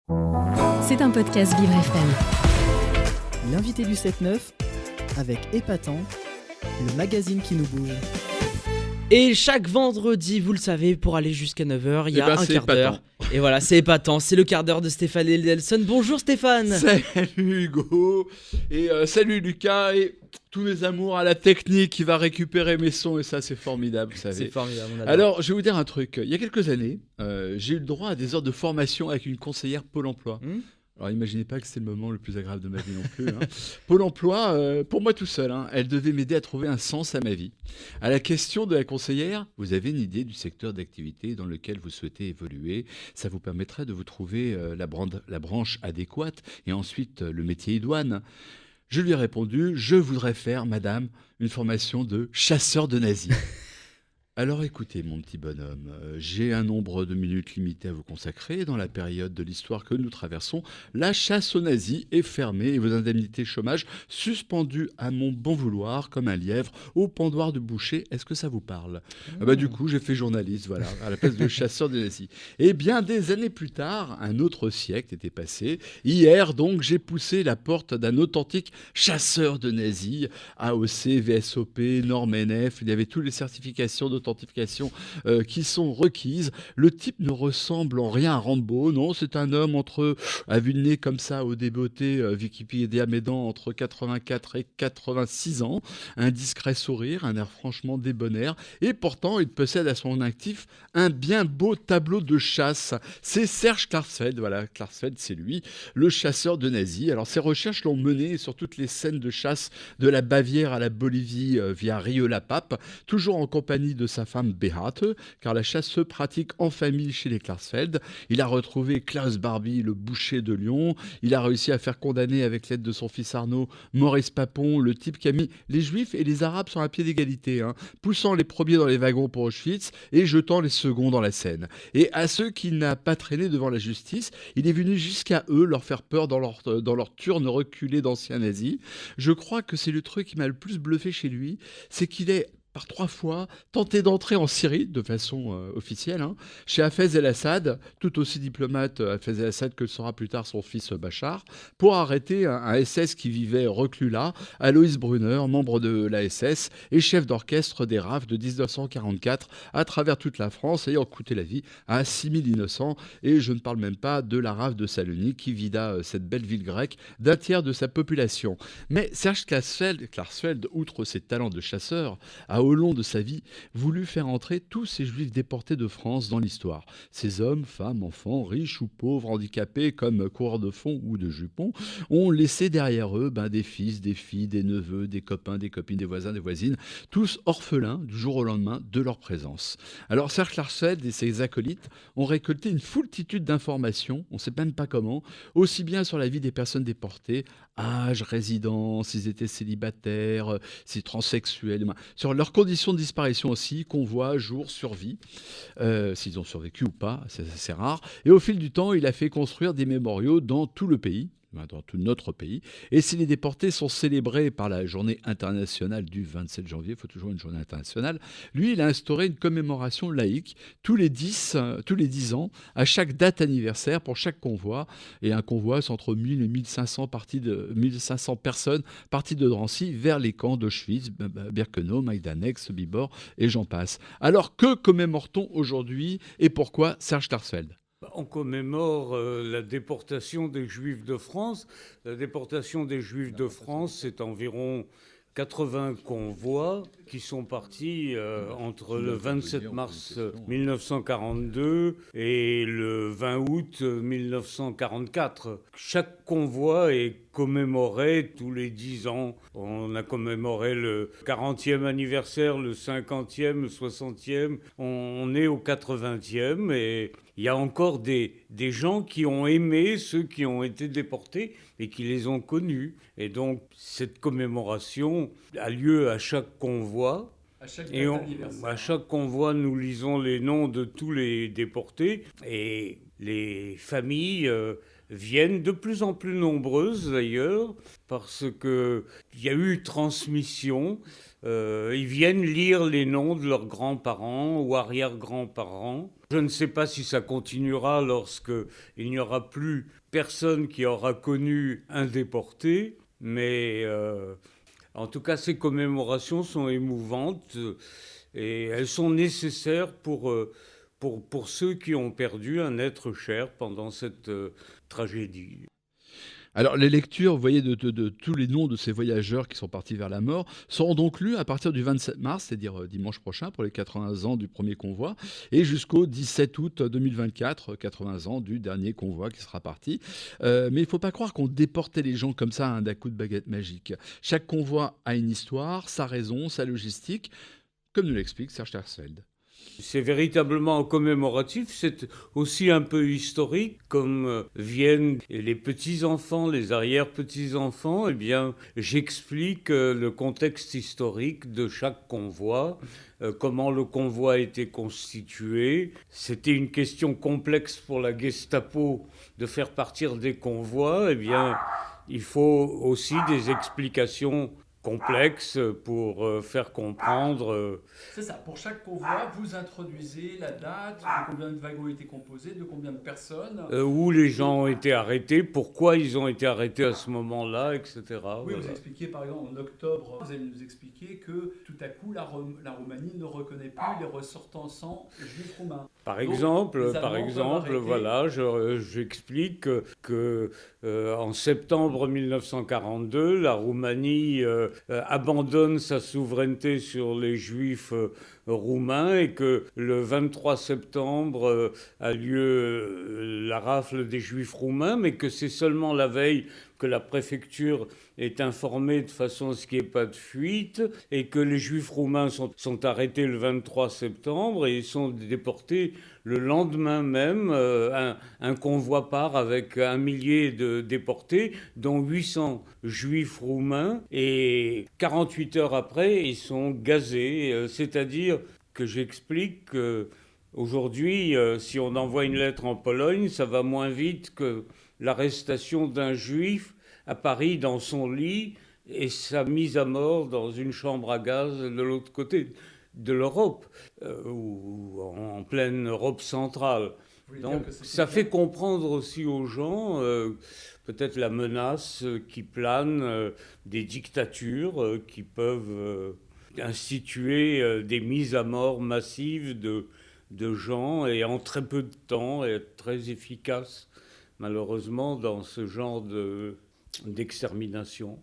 C'est un podcast Vivre FM. L'invité du 7-9 avec Épatant, le magazine qui nous bouge. Et chaque vendredi, vous le savez, pour aller jusqu'à 9h, il y a un quart d'heure. Et voilà, c'est épatant, c'est le quart d'heure de Stéphane Eldelson. Bonjour Stéphane. Salut Hugo. Et salut Lucas. Et tous mes amours à la technique qui va récupérer mes sons. Et ça, c'est formidable, vous savez. C'est formidable, on adore. Alors, je vais vous dire un truc. Il y a quelques années, j'ai eu le droit à des heures de formation avec une conseillère Pôle emploi. Alors, imaginez pas que c'est le moment le plus agréable de ma vie non plus. Pôle emploi, pour moi tout seul, elle devait m'aider à trouver un sens à ma vie. À la question de la conseillère, vous avez une idée du secteur d'activité dans lequel vous souhaitez évoluer. Ça vous permettrait de vous trouver la branche adéquate et ensuite le métier idoine. Je lui ai répondu, je voudrais faire, madame, une formation de chasseur de nazis. Alors écoutez, mon petit bonhomme, j'ai un nombre de minutes limité à vous consacrer. Dans la période de l'histoire que nous traversons, la chasse aux nazis est fermée et vos indemnités chômage suspendues à mon bon vouloir, comme un lièvre au pendoir de boucher. Est-ce que ça vous parle ? Du coup, j'ai fait journaliste, voilà, à la place de chasseur de nazis. Et bien des années plus tard, un autre siècle était passé. Hier, donc, j'ai poussé la porte d'un authentique chasseur de nazis, AOC, VSOP, Norme NF, il y avait toutes les certifications d'authentification qui sont requises. Le type ne ressemble en rien à Rambo, non, c'est un homme à vue de nez comme ça, au débeauté, Wikipédia m'aidant, entre 84 et 86 ans, un discret sourire, un air franchement débonnaire, et pourtant il possède à son actif un bien beau tableau de chasse. C'est Serge Klarsfeld, voilà, Klarsfeld c'est lui, le chasseur de nazis. Alors ses recherches l'ont mené sur toutes les scènes de chasse de la Bavière à la Bolivie via Rieux-la-Pape, toujours en compagnie de sa femme Beate, car la chasse se pratique en famille chez les Klarsfeld. Il a retrouvé Klaus Barbie, le boucher de Lyon. Il a réussi à faire condamner, avec l'aide de son fils Arnaud, Maurice Papon, le type qui a mis les Juifs et les Arabes sur un pied d'égalité, poussant les premiers dans les wagons pour Auschwitz et jetant les seconds dans la Seine. Et à ceux qu'il n'a pas traînés devant la justice, il est venu jusqu'à eux leur faire peur dans leur turne reculée d'anciens nazis. Je crois que c'est le truc qui m'a le plus bluffé chez lui, c'est qu'il est par 3 fois, tenté d'entrer en Syrie, de façon officielle, chez Hafez el-Assad, tout aussi diplomate Hafez el-Assad que le sera plus tard son fils Bachar, pour arrêter un SS qui vivait reclus là, Alois Brunner, membre de la SS et chef d'orchestre des RAF de 1944, à travers toute la France, ayant coûté la vie à 6000 innocents. Et je ne parle même pas de la RAF de Salonique, qui vida cette belle ville grecque d'un tiers de sa population. Mais Serge Klarsfeld, outre ses talents de chasseur, a au long de sa vie voulu faire entrer tous ces juifs déportés de France dans l'histoire. Ces hommes, femmes, enfants, riches ou pauvres, handicapés comme coureurs de fond ou de jupons, ont laissé derrière eux des fils, des filles, des neveux, des copains, des copines, des voisins, des voisines, tous orphelins du jour au lendemain de leur présence. Alors Serge Klarsfeld et ses acolytes ont récolté une foultitude d'informations, on ne sait même pas comment, aussi bien sur la vie des personnes déportées, âge, résidence, s'ils étaient célibataires, s'ils étaient transsexuels, sur leurs conditions de disparition aussi, convoi, jour, survie, s'ils ont survécu ou pas, c'est assez rare. Et au fil du temps, il a fait construire des mémoriaux dans tout le pays, dans tout notre pays. Et si les déportés sont célébrés par la journée internationale du 27 janvier, il faut toujours une journée internationale, lui, il a instauré une commémoration laïque tous les 10 ans, à chaque date anniversaire pour chaque convoi. Et un convoi, c'est entre 1000 et 1500 personnes parties de Drancy vers les camps d'Auschwitz, Birkenau, Majdanek, Sobibor et j'en passe. Alors, que commémore-t-on aujourd'hui et pourquoi Serge Klarsfeld ? On commémore la déportation des Juifs de France. La déportation des Juifs de France, c'est environ 80 convois qui sont partis entre le 27 mars 1942 et le 20 août 1944. Chaque convoi est commémoré tous les 10 ans. On a commémoré le 40e anniversaire, le 50e, le 60e. On est au 80e et il y a encore des gens qui ont aimé ceux qui ont été déportés et qui les ont connus. Et donc, cette commémoration a lieu à chaque convoi. À chaque convoi, nous lisons les noms de tous les déportés. Et les familles viennent de plus en plus nombreuses d'ailleurs, parce qu'il y a eu transmission. Ils viennent lire les noms de leurs grands-parents ou arrière-grands-parents. Je ne sais pas si ça continuera lorsqu'il n'y aura plus personne qui aura connu un déporté, mais en tout cas, ces commémorations sont émouvantes et elles sont nécessaires pour ceux qui ont perdu un être cher pendant cette tragédie. Alors, les lectures, vous voyez, de tous les noms de ces voyageurs qui sont partis vers la mort seront donc lues à partir du 27 mars, c'est-à-dire dimanche prochain, pour les 80 ans du premier convoi, et jusqu'au 17 août 2024, 80 ans du dernier convoi qui sera parti. Mais il ne faut pas croire qu'on déportait les gens comme ça d'un coup de baguette magique. Chaque convoi a une histoire, sa raison, sa logistique, comme nous l'explique Serge Herzfeld. C'est véritablement commémoratif, c'est aussi un peu historique, comme viennent les petits-enfants, les arrière-petits-enfants, eh bien, j'explique le contexte historique de chaque convoi, comment le convoi a été constitué. C'était une question complexe pour la Gestapo de faire partir des convois, eh bien, il faut aussi des explications complexe pour faire comprendre. C'est ça, pour chaque convoi, vous introduisez la date, de combien de wagons ont été composés, de combien de personnes. Où les gens ont été arrêtés, pourquoi ils ont été arrêtés à ce moment-là, etc. Oui, voilà. vous expliquez par exemple en octobre, vous allez nous expliquer que tout à coup la Roumanie ne reconnaît plus les ressortissants juifs roumains. Par exemple, voilà, j'explique que en septembre 1942, la Roumanie abandonne sa souveraineté sur les juifs roumains et que le 23 septembre a lieu la rafle des juifs roumains, mais que c'est seulement la veille que la préfecture est informée de façon à ce qu'il n'y ait pas de fuite et que les juifs roumains sont arrêtés le 23 septembre et ils sont déportés le lendemain même. Un convoi part avec 1 millier de déportés, dont 800 juifs roumains, et 48 heures après, ils sont gazés. C'est-à-dire que j'explique qu'aujourd'hui, si on envoie une lettre en Pologne, ça va moins vite que l'arrestation d'un juif à Paris dans son lit et sa mise à mort dans une chambre à gaz de l'autre côté de l'Europe, ou en pleine Europe centrale. Donc ça fait comprendre aussi aux gens peut-être la menace qui plane des dictatures qui peuvent instituer des mises à mort massives de gens et en très peu de temps et être très efficaces malheureusement dans ce genre d'extermination.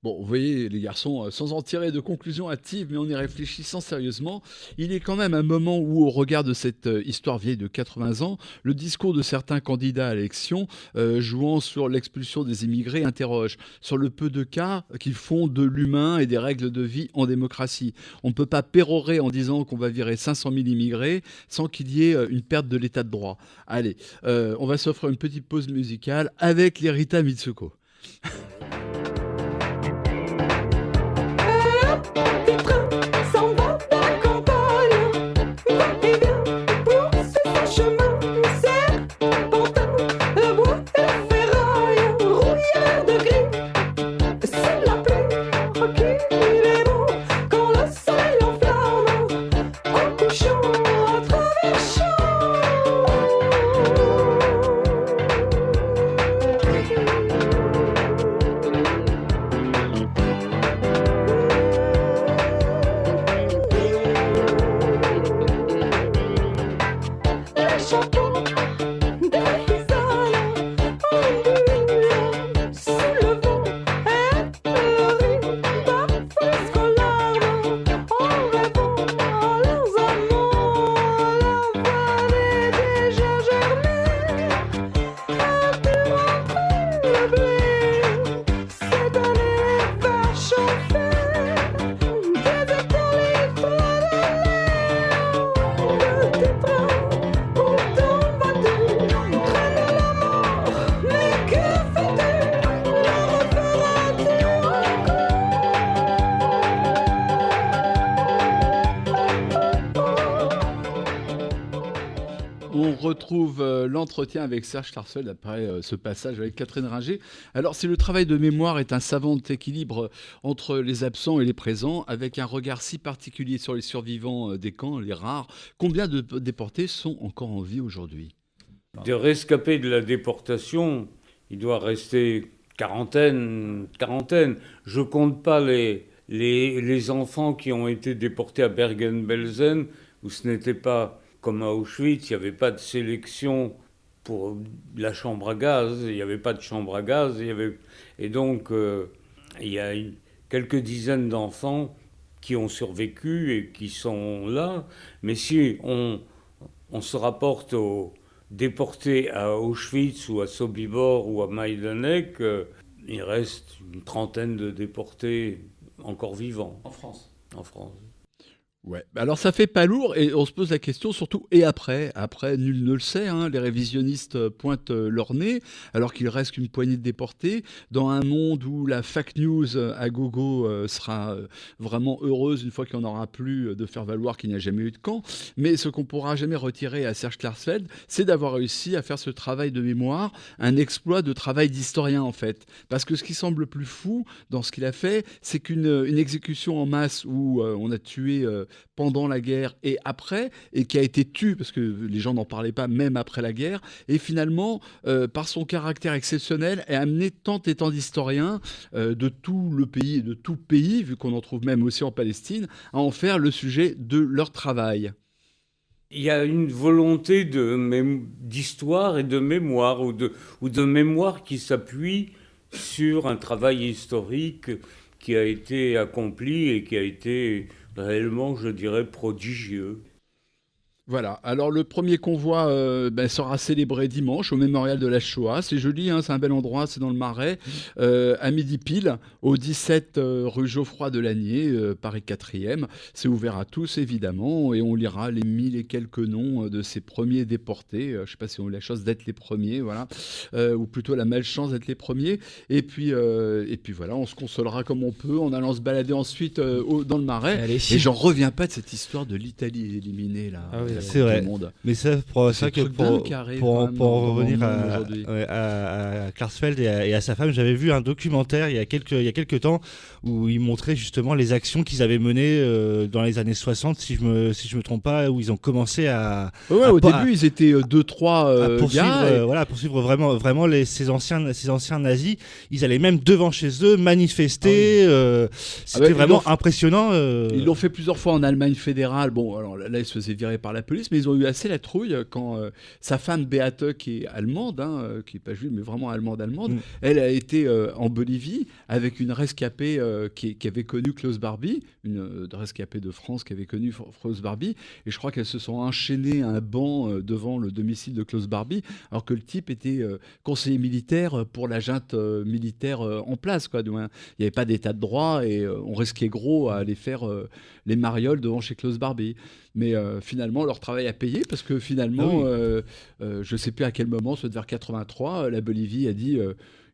Bon, vous voyez, les garçons, sans en tirer de conclusions hâtives, mais en y réfléchissant sérieusement, il est quand même un moment où, au regard de cette histoire vieille de 80 ans, le discours de certains candidats à l'élection, jouant sur l'expulsion des immigrés, interroge sur le peu de cas qu'ils font de l'humain et des règles de vie en démocratie. On ne peut pas pérorer en disant qu'on va virer 500 000 immigrés sans qu'il y ait une perte de l'état de droit. Allez, on va s'offrir une petite pause musicale avec les Rita Mitsuko. on retrouve l'entretien avec Serge Klarsfeld après ce passage avec Catherine Ringer. Alors, si le travail de mémoire est un savant équilibre entre les absents et les présents, avec un regard si particulier sur les survivants des camps, les rares, combien de déportés sont encore en vie aujourd'hui ? Des rescapés de la déportation, il doit rester quarantaine. Je compte pas les enfants qui ont été déportés à Bergen-Belsen, où ce n'était pas comme à Auschwitz, il n'y avait pas de sélection pour la chambre à gaz, il n'y avait pas de chambre à gaz, et donc il y a quelques dizaines d'enfants qui ont survécu et qui sont là. Mais si on se rapporte aux déportés à Auschwitz ou à Sobibor ou à Majdanek, il reste une trentaine de déportés encore vivants. En France. Ouais, alors ça fait pas lourd et on se pose la question surtout et après, nul ne le sait, les révisionnistes pointent leur nez alors qu'il reste qu'une poignée de déportés dans un monde où la fake news à gogo sera vraiment heureuse une fois qu'il n'y en aura plus de faire valoir qu'il n'y a jamais eu de camp, mais ce qu'on pourra jamais retirer à Serge Klarsfeld, c'est d'avoir réussi à faire ce travail de mémoire, un exploit de travail d'historien en fait, parce que ce qui semble plus fou dans ce qu'il a fait, c'est qu'une exécution en masse où on a tué pendant la guerre et après, et qui a été tué, parce que les gens n'en parlaient pas même après la guerre, et finalement, par son caractère exceptionnel, est amené tant et tant d'historiens de tout le pays et de tout pays, vu qu'on en trouve même aussi en Palestine, à en faire le sujet de leur travail. Il y a une volonté d'histoire et de mémoire, ou de mémoire qui s'appuie sur un travail historique qui a été accompli et qui a été réellement, je dirais, prodigieux. Voilà, alors le premier convoi sera célébré dimanche au mémorial de la Shoah. C'est joli, c'est un bel endroit, c'est dans le Marais, à midi pile, au 17 rue Geoffroy de Lagny, Paris 4e. C'est ouvert à tous, évidemment, et on lira les 1000 et quelques noms de ces premiers déportés. Je ne sais pas si on a la chance d'être les premiers, voilà, ou plutôt la malchance d'être les premiers. Et puis voilà, on se consolera comme on peut en allant se balader ensuite dans le Marais. Allez. Et j'en reviens pas de cette histoire de l'Italie éliminée, là. Ah oui, c'est vrai. Mais ça, pour revenir à Klarsfeld et à sa femme, j'avais vu un documentaire il y a quelques temps où ils montraient justement les actions qu'ils avaient menées dans les années 60, si je me trompe pas, où ils ont commencé à... au début, ils étaient 2-3 gars. Poursuivre vraiment ces anciens nazis. Ils allaient même devant chez eux manifester. C'était vraiment impressionnant. Ils l'ont fait plusieurs fois en Allemagne fédérale. Bon, alors là, ils se faisaient virer par la police, mais ils ont eu assez la trouille quand sa femme Beate, qui est allemande, qui n'est pas juive, mais vraiment allemande, elle a été en Bolivie avec une rescapée qui avait connu Klaus Barbie, une rescapée de France qui avait connu Klaus Barbie, et je crois qu'elles se sont enchaînées à un banc devant le domicile de Klaus Barbie, alors que le type était conseiller militaire pour la junte militaire en place, quoi. Donc, il n'y avait pas d'état de droit et on risquait gros à aller faire les marioles devant chez Klaus Barbie. Mais finalement, leur travail a payé parce que finalement, je ne sais plus à quel moment, soit vers 83, la Bolivie a dit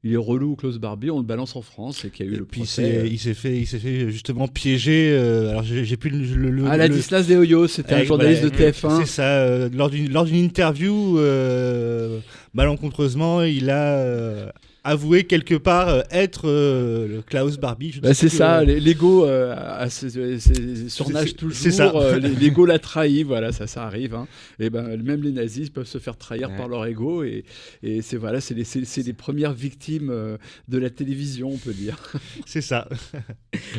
il est relou Klaus Barbie, on le balance en France, et qu'il y a eu le procès. Il s'est fait justement piéger. Alors j'ai plus le Ladislas de Hoyos, c'était un journaliste de TF1. C'est ça. Lors d'une interview, malencontreusement, il a avouer quelque part être le Klaus Barbie. C'est ça, l'ego surnage toujours. C'est ça. L'ego l'a trahi, voilà, ça arrive. Et même les nazis peuvent se faire trahir par leur ego, et c'est les premières victimes de la télévision, on peut dire. C'est ça.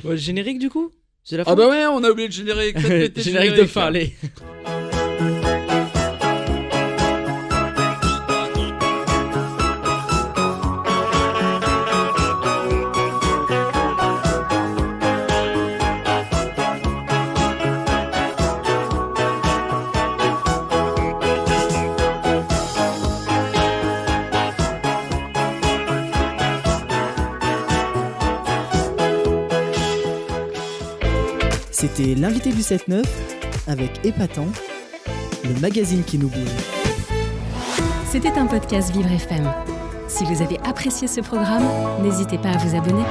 Le générique du coup, c'est la fin. Ah bah ouais, on a oublié le générique. Générique de fin, allez. C'était l'invité du 7-9 avec Épatant, le magazine qui nous bouge. C'était un podcast Vivre FM. Si vous avez apprécié ce programme, n'hésitez pas à vous abonner.